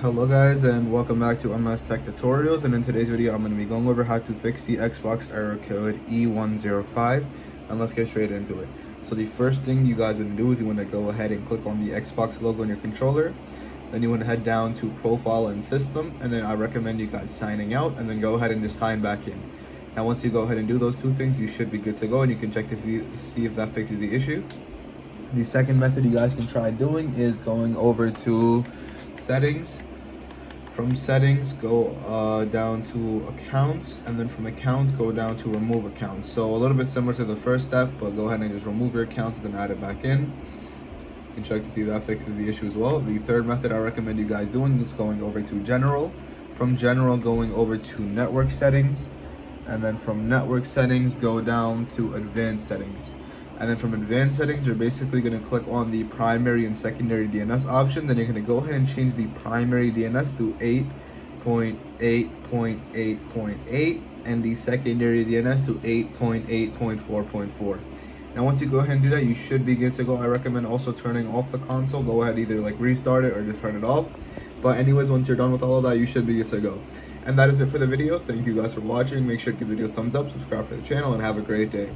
Hello guys, and welcome back to MS Tech Tutorials, and in today's video I'm going to be going over how to fix the Xbox error code E105, and let's get straight into it. So the first thing you guys want to do is you want to go ahead and click on the Xbox logo on your controller. Then you want to head down to Profile and System, and then I recommend you guys signing out, and then go ahead and just sign back in. Now once you go ahead and do those two things, you should be good to go, and you can check to see if that fixes the issue. The second method you guys can try doing is going over to Settings. From Settings, go down to Accounts, and then from Accounts, go down to Remove Accounts. So a little bit similar to the first step, but go ahead and just remove your accounts and then add it back in. You can check to see if that fixes the issue as well. The third method I recommend you guys doing is going over to General. From General, going over to Network Settings, and then from Network Settings, go down to Advanced Settings. And then from Advanced Settings, you're basically going to click on the primary and secondary DNS option. Then you're going to go ahead and change the primary DNS to 8.8.8.8 and the secondary DNS to 8.8.4.4. Now once you go ahead and do that, you should be good to go. I recommend also turning off the console. Go ahead, either like restart it or just turn it off. But anyways, once you're done with all of that, you should be good to go. And that is it for the video. Thank you guys for watching. Make sure to give the video a thumbs up, subscribe to the channel, and have a great day.